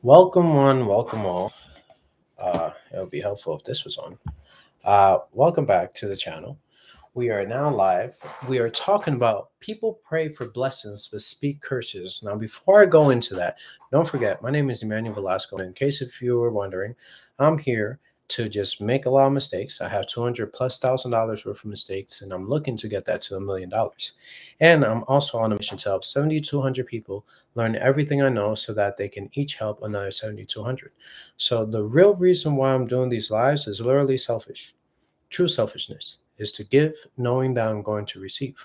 Welcome one, welcome all. It would be helpful if this was on. Welcome back to the channel. We are now live. We are talking about people pray for blessings but speak curses. Now, before I go into that, don't forget, my name is Emmanuel Velasco. In case if you were wondering, I'm here to just make a lot of mistakes. I have 200 plus $1,000 worth of mistakes, and I'm looking to get that to $1 million. And I'm also on a mission to help 7,200 people learn everything I know so that they can each help another 7,200. So the real reason why I'm doing these lives is literally selfish. True selfishness is to give knowing that I'm going to receive.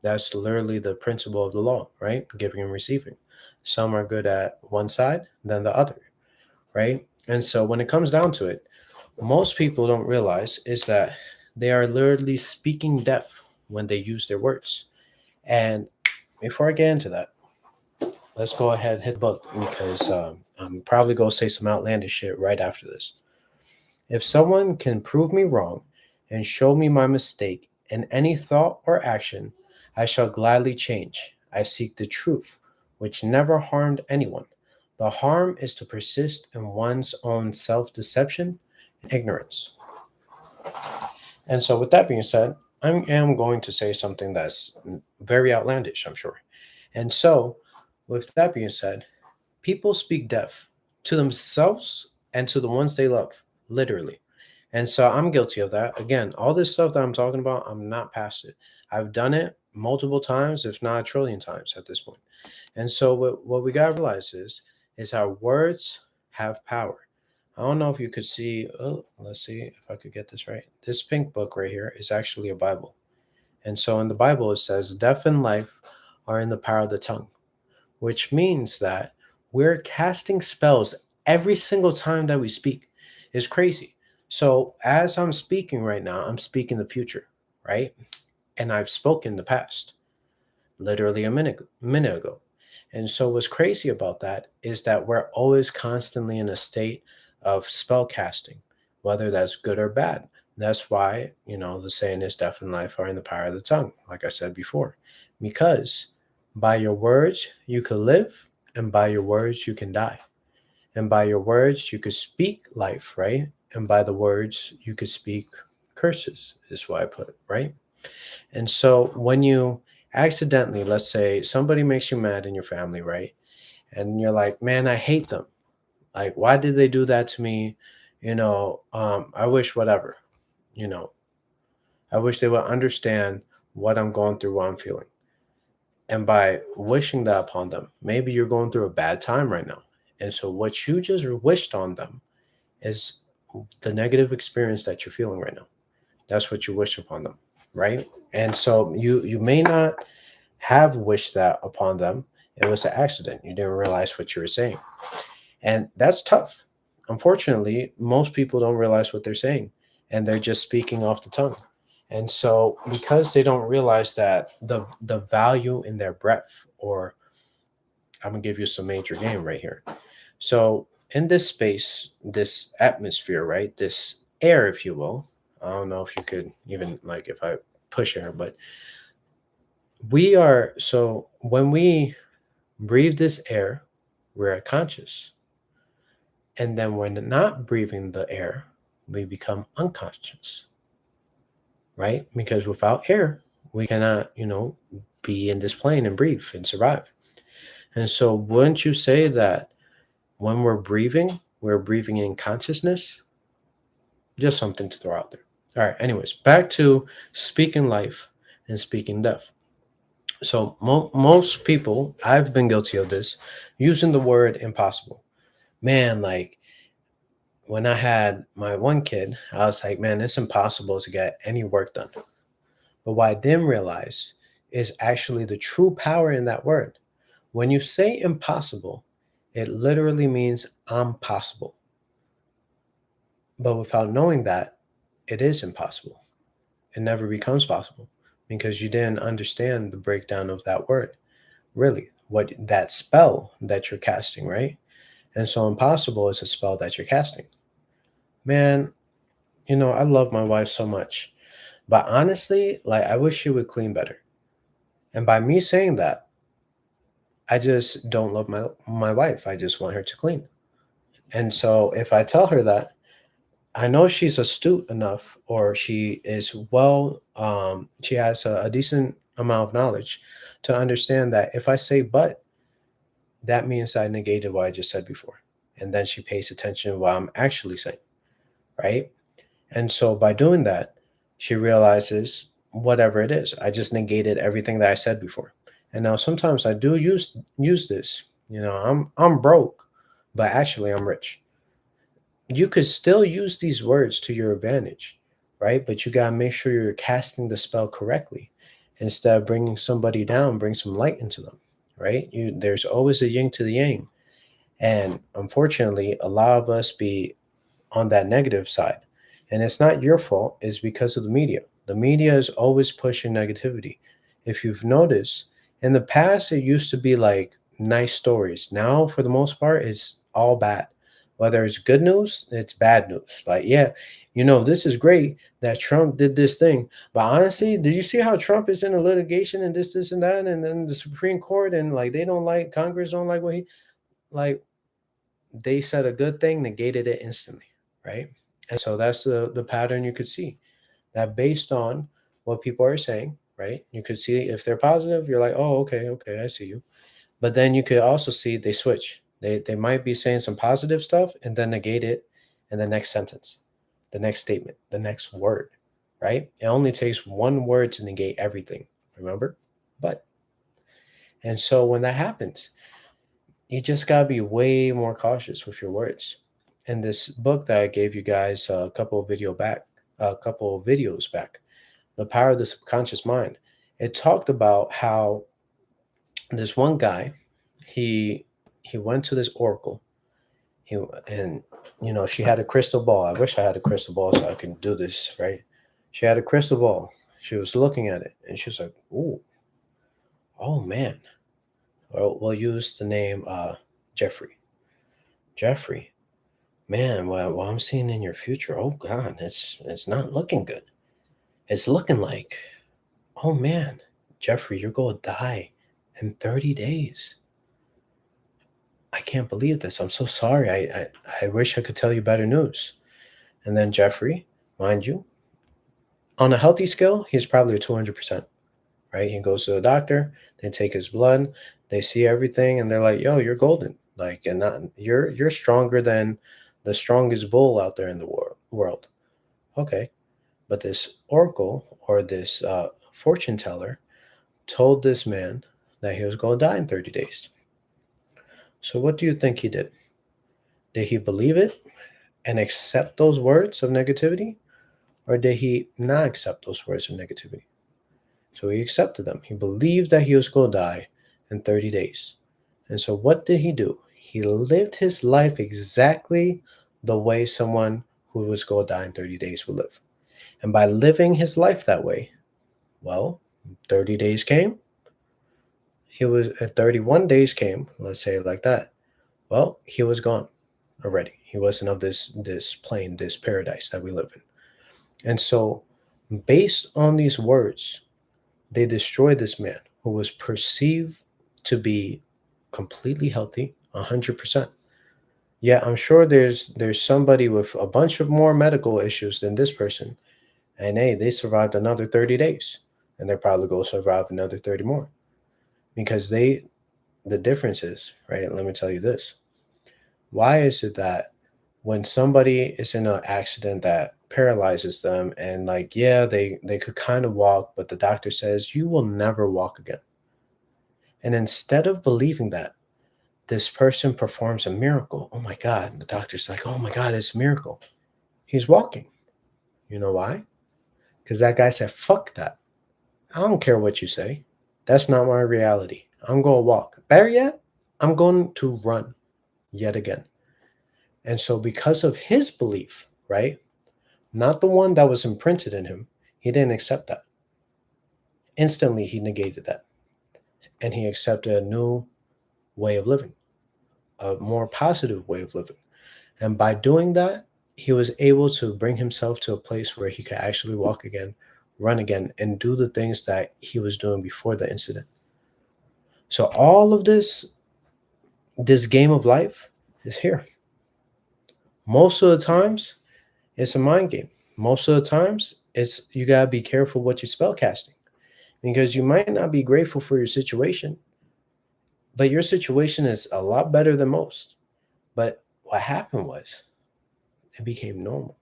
That's literally the principle of the law, right? Giving and receiving. Some are good at one side than the other, right? And so when it comes down to it, most people don't realize is that they are literally speaking death when they use their words. And before I get into that, let's go ahead and hit the book because I'm probably going to say some outlandish shit right after this. If someone can prove me wrong and show me my mistake in any thought or action, I shall gladly change. I seek the truth, which never harmed anyone. The harm is to persist in one's own self deception and ignorance. And so, with that being said, I am going to say something that's very outlandish, I'm sure. And so, with that being said, people speak death to themselves and to the ones they love, literally. And so I'm guilty of that. Again, all this stuff that I'm talking about, I'm not past it. I've done it multiple times, if not a trillion times at this point. And so what we gotta realize is our words have power. I don't know if you could see. Oh, let's see if I could get this right. This pink book right here is actually a Bible. And so in the Bible it says, "Death and life are in the power of the tongue," which means that we're casting spells every single time that we speak. It's crazy. So as I'm speaking right now, I'm speaking the future, right? And I've spoken the past, literally a minute ago. And so what's crazy about that is that we're always constantly in a state of spell casting, whether that's good or bad. That's why, the saying is death and life are in the power of the tongue, like I said before. Because by your words you could live, and by your words you can die. And by your words you could speak life, right? And by the words you could speak curses, is what I put, right? And so when you accidentally, let's say somebody makes you mad in your family, right? And you're like, man, I hate them. Like, why did they do that to me? I wish whatever, you know, I wish they would understand what I'm going through, what I'm feeling. And by wishing that upon them, maybe you're going through a bad time right now. And so what you just wished on them is the negative experience that you're feeling right now. That's what you wish upon them, right? And so you may not have wished that upon them. It was an accident. You didn't realize what you were saying. And that's tough. Unfortunately, most people don't realize what they're saying and they're just speaking off the tongue. And so because they don't realize that the value in their breath, or I'm gonna give you some major game right here. So in this space, this atmosphere, right? This air, if you will. I don't know if you could even like if I push air, but we are so when we breathe this air, we're conscious. And then when not breathing the air, we become unconscious, right? Because without air, we cannot, be in this plane and breathe and survive. And so wouldn't you say that when we're breathing in consciousness? Just something to throw out there. All right, anyways, back to speaking life and speaking death. So most people, I've been guilty of this, using the word impossible. Man, like when I had my one kid, I was like, man, it's impossible to get any work done. But what I didn't realize is actually the true power in that word. When you say impossible, it literally means I'm possible. But without knowing that, it is impossible. It never becomes possible because you didn't understand the breakdown of that word. Really, what that spell that you're casting, right? And so impossible is a spell that you're casting. Man, I love my wife so much. But honestly, like I wish she would clean better. And by me saying that, I just don't love my wife. I just want her to clean. And so if I tell her that, I know she's astute enough, or she is well, she has a decent amount of knowledge to understand that if I say but, that means I negated what I just said before. And then she pays attention to what I'm actually saying, right? And so by doing that, she realizes whatever it is, I just negated everything that I said before. And now sometimes I do use this. I'm broke, but actually I'm rich. You could still use these words to your advantage, right? But you got to make sure you're casting the spell correctly. Instead of bringing somebody down, bring some light into them, right? There's always a yin to the yang. And unfortunately, a lot of us be on that negative side. And it's not your fault, it's because of the media. The media is always pushing negativity. If you've noticed, in the past, it used to be like nice stories. Now, for the most part, it's all bad. Whether it's good news, it's bad news. Like, yeah, this is great that Trump did this thing. But honestly, did you see how Trump is in a litigation and this, and that? And then the Supreme Court, and like they don't like, Congress don't like what he, like, they said a good thing, negated it instantly, right? And so that's the pattern you could see, that based on what people are saying, right? You could see if they're positive, you're like, oh, okay, okay, I see you. But then you could also see they switch. They might be saying some positive stuff and then negate it in the next sentence, the next statement, the next word, right? It only takes one word to negate everything. Remember? But and so when that happens, you just gotta be way more cautious with your words. In this book that I gave you guys a couple of videos back, The Power of the Subconscious Mind, it talked about how this one guy, he he went to this oracle. He and she had a crystal ball. I wish I had a crystal ball so I could do this, right? She had a crystal ball. She was looking at it and she was like, "Ooh, oh man." Well, we'll use the name Jeffrey. Jeffrey, man, what I'm seeing in your future, oh God, it's not looking good. It's looking like, oh man, Jeffrey, you're going to die in 30 days. I can't believe this. I'm so sorry. I wish I could tell you better news. And then Jeffrey, mind you, on a healthy scale, he's probably a 200%, right? He goes to the doctor, they take his blood, they see everything, and they're like, yo, you're golden. Like, and not, you're stronger than the strongest bull out there in the world. Okay. But this oracle, or this fortune teller, told this man that he was going to die in 30 days. So, what do you think he did? Did he believe it and accept those words of negativity? Or did he not accept those words of negativity? So, he accepted them. He believed that he was going to die in 30 days. And so, what did he do? He lived his life exactly the way someone who was going to die in 30 days would live. And by living his life that way, well, 30 days came. He was 31 days came, let's say it like that. Well, he was gone already. He wasn't of this plane, this paradise that we live in. And so, based on these words, they destroyed this man who was perceived to be completely healthy, 100%. Yeah, I'm sure there's somebody with a bunch of more medical issues than this person, and hey, they survived another 30 days, and they're probably going to survive another 30 more, because the difference is, right? Let me tell you this. Why is it that when somebody is in an accident that paralyzes them, and like, yeah, they could kind of walk, but the doctor says you will never walk again. And instead of believing that, this person performs a miracle. Oh my God. The doctor's like, oh my God, it's a miracle. He's walking. You know why? Because that guy said, fuck that. I don't care what you say. That's not my reality. I'm going to walk. Better yet, I'm going to run yet again. And so, because of his belief, right? Not the one that was imprinted in him, he didn't accept that. Instantly, he negated that. And he accepted a new way of living, a more positive way of living. And by doing that, he was able to bring himself to a place where he could actually walk again, run again, and do the things that he was doing before the incident. So all of this game of life is here. Most of the times, it's a mind game. Most of the times, it's you gotta be careful what you spell casting because you might not be grateful for your situation, but your situation is a lot better than most. But what happened was it became normal.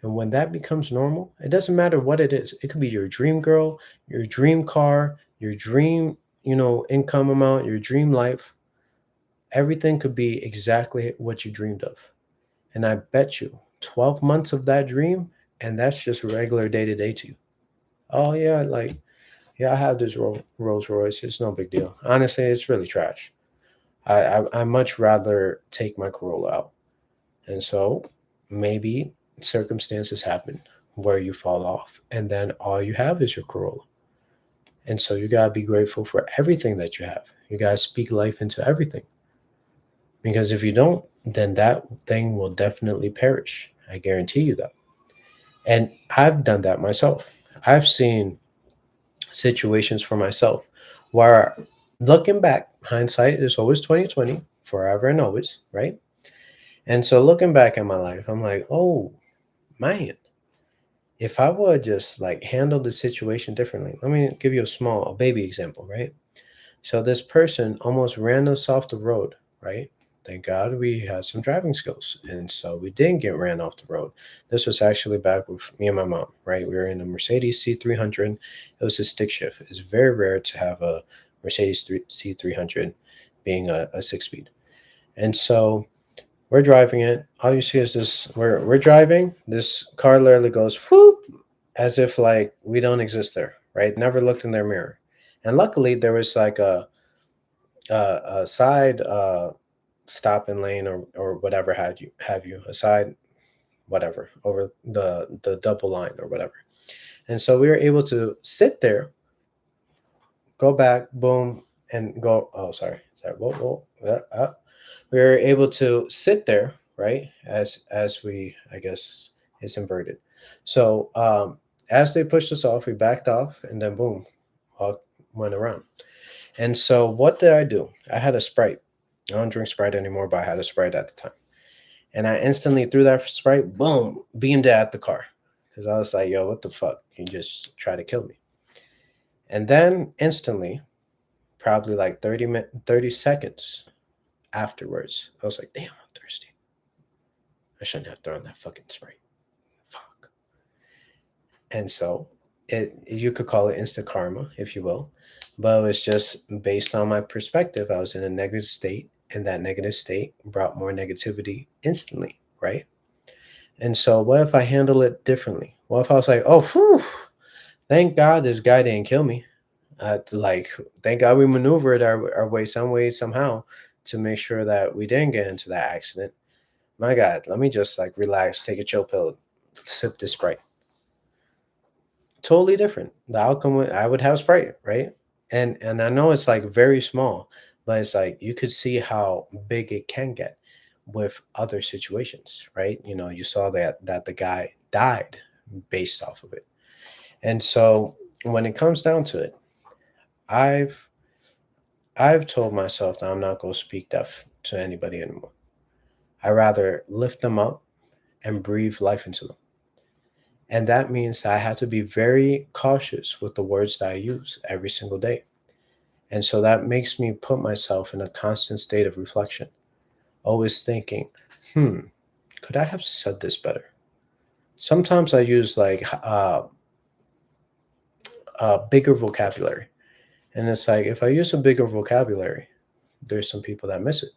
And when that becomes normal, it doesn't matter what it is. It could be your dream girl, your dream car, your dream, income amount, your dream life. Everything could be exactly what you dreamed of. And I bet you 12 months of that dream, and that's just regular day to day to you. Oh, yeah, like, yeah, I have this Rolls Royce. It's no big deal. Honestly, it's really trash. I much rather take my Corolla out. And so maybe circumstances happen where you fall off, and then all you have is your Corolla. And so you gotta be grateful for everything that you have. You gotta speak life into everything. Because if you don't, then that thing will definitely perish. I guarantee you that. And I've done that myself. I've seen situations for myself where looking back, hindsight is always 2020, forever and always, right? And so looking back at my life, I'm like, oh man, if I would just like handle the situation differently. Let me give you a baby example, right? So this person almost ran us off the road, right? Thank God we had some driving skills. And so we didn't get ran off the road. This was actually back with me and my mom, right? We were in a Mercedes C300. It was a stick shift. It's very rare to have a Mercedes C300 being a six speed. And so we're driving it. All you see is this we're driving. This car literally goes whoop as if like we don't exist there, right? Never looked in their mirror. And luckily there was like a side stopping lane or whatever have you a side whatever over the double line or whatever. And so we were able to sit there, go back, boom, and go. Oh, sorry. Whoa. We were able to sit there, right? As we, I guess, it's inverted. So as they pushed us off, we backed off, and then boom, all went around. And so what did I do? I had a Sprite. I don't drink Sprite anymore, but I had a Sprite at the time. And I instantly threw that Sprite, boom, beamed it at the car. Because I was like, yo, what the fuck? You just try to kill me. And then instantly, probably like 30 seconds afterwards, I was like, damn, I'm thirsty. I shouldn't have thrown that fucking Sprite. Fuck. And so you could call it instant karma, if you will. But it was just based on my perspective. I was in a negative state, and that negative state brought more negativity instantly, right? And so what if I handle it differently? What if I was like, oh, whew, thank God this guy didn't kill me. Like, thank God we maneuvered our way some way, somehow to make sure that we didn't get into that accident. My God, let me just like relax, take a chill pill, sip this Sprite. Totally different. The outcome I would have Sprite, right? And I know it's like very small, but it's like you could see how big it can get with other situations, right? You saw that the guy died based off of it. And so when it comes down to it, I've I've told myself that I'm not going to speak death to anybody anymore. I rather lift them up and breathe life into them. And that means that I have to be very cautious with the words that I use every single day. And so that makes me put myself in a constant state of reflection, always thinking, hmm, could I have said this better? Sometimes I use like bigger vocabulary. And it's like, if I use a bigger vocabulary, there's some people that miss it.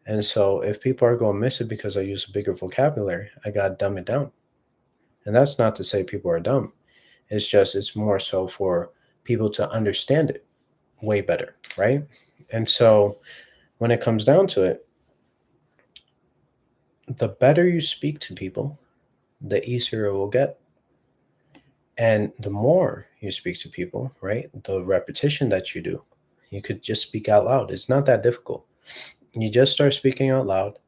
And so if people are going to miss it because I use a bigger vocabulary, I got to dumb it down. And that's not to say people are dumb. It's more so for people to understand it way better, right? And so when it comes down to it, the better you speak to people, the easier it will get. And the more you speak to people, right? The repetition that you do, you could just speak out loud. It's not that difficult. You just start speaking out loud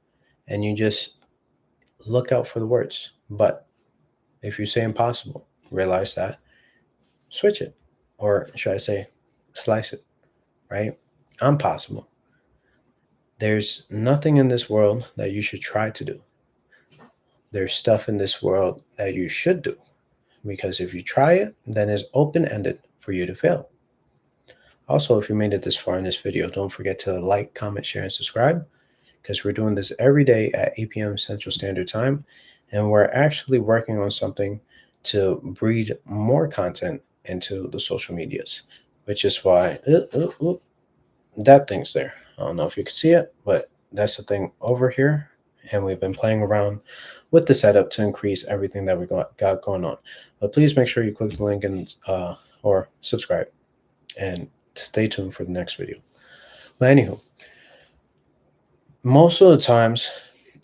and you just look out for the words. But if you say impossible, realize that, switch it. Or should I say, slice it, right? I'm possible. There's nothing in this world that you should try to do. There's stuff in this world that you should do, because if you try it, then it's open-ended for you to fail. Also, if you made it this far in this video, don't forget to like, comment, share, and subscribe, because we're doing this every day at 8 p.m. Central Standard Time, and we're actually working on something to breed more content into the social medias, which is why that thing's there. I don't know if you can see it, but that's the thing over here, and we've been playing around with the setup to increase everything that we got going on. But please make sure you click the link and or subscribe, and stay tuned for the next video. But anywho, most of the times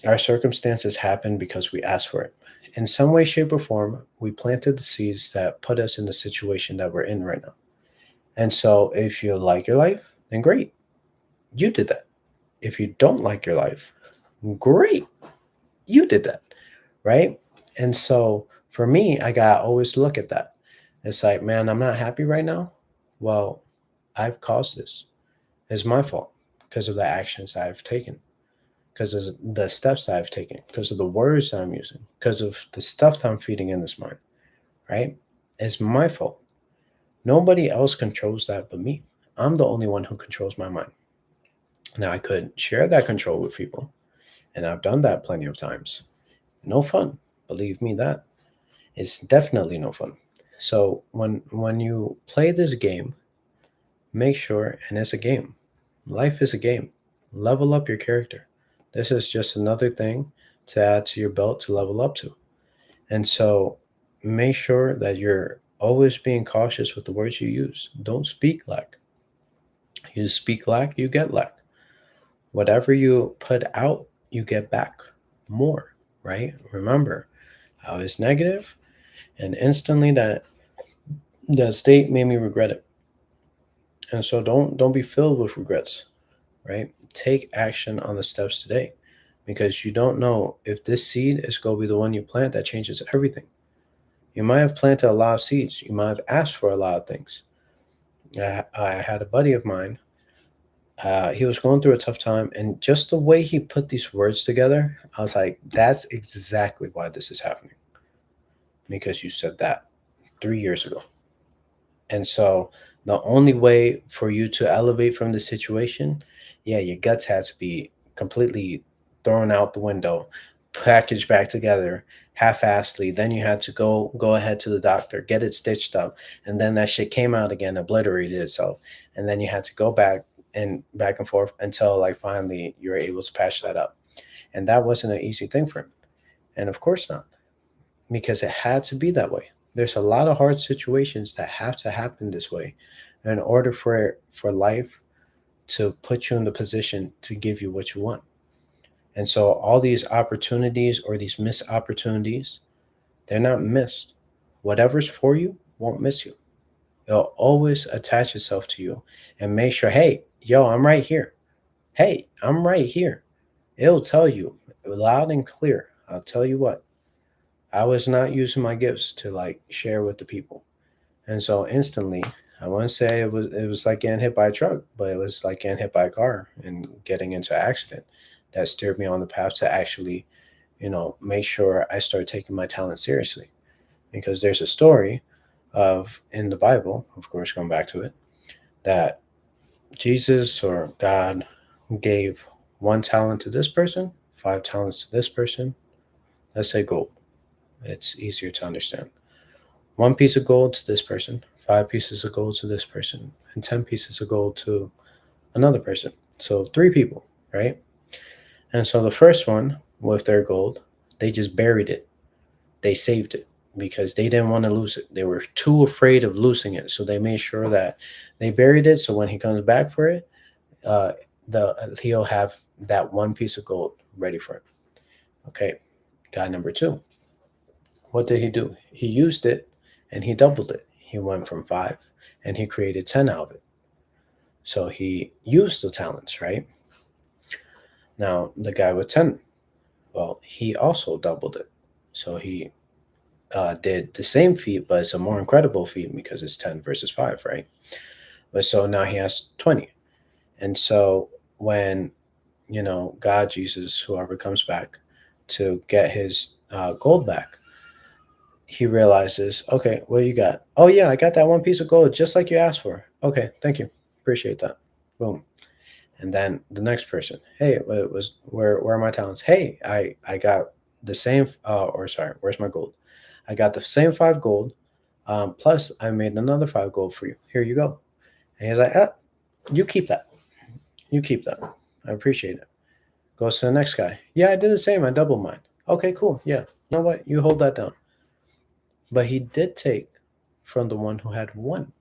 our circumstances happen because we ask for it. In some way, shape, or form, we planted the seeds that put us in the situation that we're in right now. And so if you like your life, then great. You did that. If you don't like your life, great. You did that. Right? And so for me, I got to always look at that. It's like, man, I'm not happy right now. Well, I've caused this. It's my fault because of the actions I've taken, because of the steps I've taken, because of the words that I'm using, because of the stuff that I'm feeding in this mind, right? It's my fault. Nobody else controls that but me. I'm the only one who controls my mind. Now, I could share that control with people, and I've done that plenty of times. No fun. Believe me, that is definitely no fun. So when you play this game, make sure, and it's a game. Life is a game. Level up your character. This is just another thing to add to your belt to level up to. And so make sure that you're always being cautious with the words you use. Don't speak lack. You speak lack, you get lack. Whatever you put out, you get back more, right? Remember, I was negative, and instantly that state made me regret it. And so don't be filled with regrets, right? Take action on the steps today, because you don't know if this seed is going to be the one you plant that changes everything. You might have planted a lot of seeds. You might have asked for a lot of things. I had a buddy of mine. He was going through a tough time, and just the way he put these words together, I was like, that's exactly why this is happening. Because you said that 3 years ago. And so the only way for you to elevate from the situation, yeah, your guts had to be completely thrown out the window, packaged back together half-assedly. Then you had to go ahead to the doctor, get it stitched up, and then that shit came out again, obliterated itself, and then you had to go back and forth until like finally you were able to patch that up. And that wasn't an easy thing for him, and of course not, because it had to be that way. There's a lot of hard situations that have to happen this way in order for life to put you in the position to give you what you want. And so all these opportunities or these missed opportunities, they're not missed. Whatever's for you won't miss you. It'll always attach itself to you and make sure, hey, yo, I'm right here. Hey, I'm right here. It'll tell you loud and clear. I'll tell you what, I was not using my gifts to like share with the people. And so instantly, I wouldn't say it was like getting hit by a truck, but it was like getting hit by a car and getting into an accident that steered me on the path to actually, make sure I start taking my talent seriously. Because there's a story of in the Bible, of course, going back to it, that Jesus or God gave 1 talent to this person, 5 talents to this person. Let's say gold. It's easier to understand. 1 piece of gold to this person, 5 pieces of gold to this person, and 10 pieces of gold to another person. So 3 people, right? And so the first one with their gold, they just buried it. They saved it because they didn't want to lose it. They were too afraid of losing it. So they made sure that they buried it. So when he comes back for it, he'll have that 1 piece of gold ready for him. Okay. Guy number 2. What did he do? He used it and he doubled it. He went from 5 and he created 10 out of it. So he used the talents, right? Now, the guy with 10, well, he also doubled it. So he did the same feat, but it's a more incredible feat because it's 10 versus 5, right? But so now he has 20. And so when God, Jesus, whoever comes back to get his gold back, he realizes, okay, what you got? Oh yeah, I got that one piece of gold just like you asked for. Okay, thank you, appreciate that. Boom. And then the next person, hey, where are my talents? Hey, I got the same, or sorry, where's my gold? I got the same 5 gold, plus I made another 5 gold for you. Here you go. And he's like, you keep that. You keep that. I appreciate it. Goes to the next guy. Yeah, I did the same. I doubled mine. Okay, cool. Yeah. You know what? You hold that down. But he did take from the one who had 1.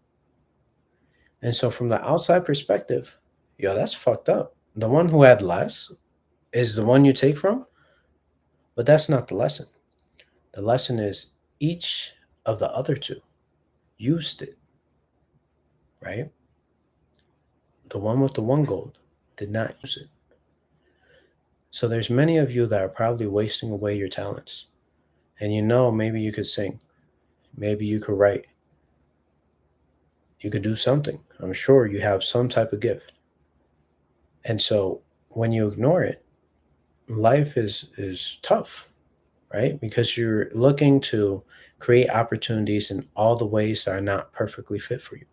And so from the outside perspective, yo, that's fucked up. The one who had less is the one you take from, but that's not the lesson. The lesson is each of the other 2 used it, right? The one with the 1 gold did not use it. So there's many of you that are probably wasting away your talents. And maybe you could sing, maybe you could write, you could do something. I'm sure you have some type of gift. And so when you ignore it, life is tough, right? Because you're looking to create opportunities in all the ways that are not perfectly fit for you.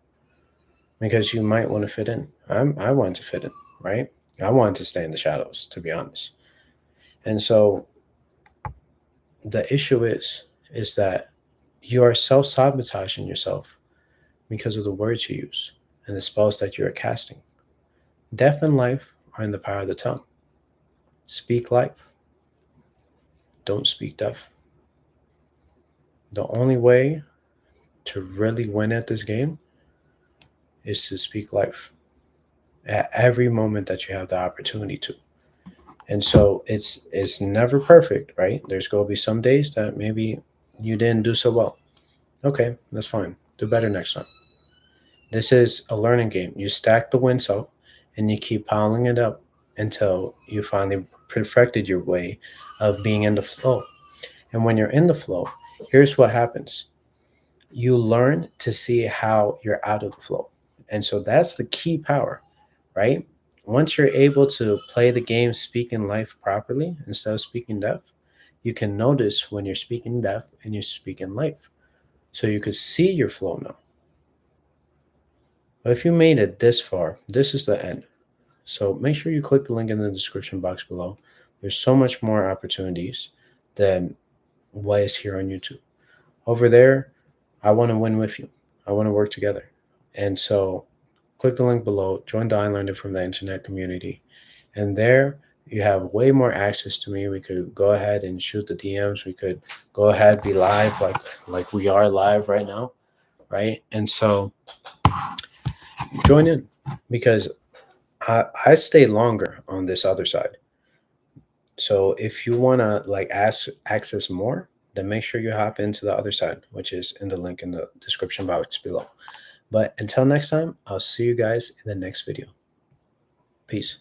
Because you might want to fit in. I wanted to fit in, right? I wanted to stay in the shadows, to be honest. And so the issue is that you are self-sabotaging yourself because of the words you use and the spells that you are casting. Death and life are in the power of the tongue. Speak life. Don't speak death. The only way to really win at this game is to speak life at every moment that you have the opportunity to. And so it's never perfect, right? There's going to be some days that maybe you didn't do so well. Okay, that's fine. Do better next time. This is a learning game. You stack the wins up and you keep piling it up until you finally perfected your way of being in the flow. And when you're in the flow, here's what happens. You learn to see how you're out of the flow. And so that's the key power, right? Once you're able to play the game speaking life properly instead of speaking death, you can notice when you're speaking death and you're speaking life. So you could see your flow now. But if you made it this far, this is the end. So make sure you click the link in the description box below. There's so much more opportunities than what is here on YouTube. Over there, I want to win with you. I want to work together. And so click the link below, join the I Learned It from the Internet community. And there you have way more access to me. We could go ahead and shoot the DMs. We could go ahead, be live like we are live right now, right? And so join in because I stay longer on this other side. So if you want to access more, then make sure you hop into the other side, which is in the link in the description box below. But until next time, I'll see you guys in the next video. Peace.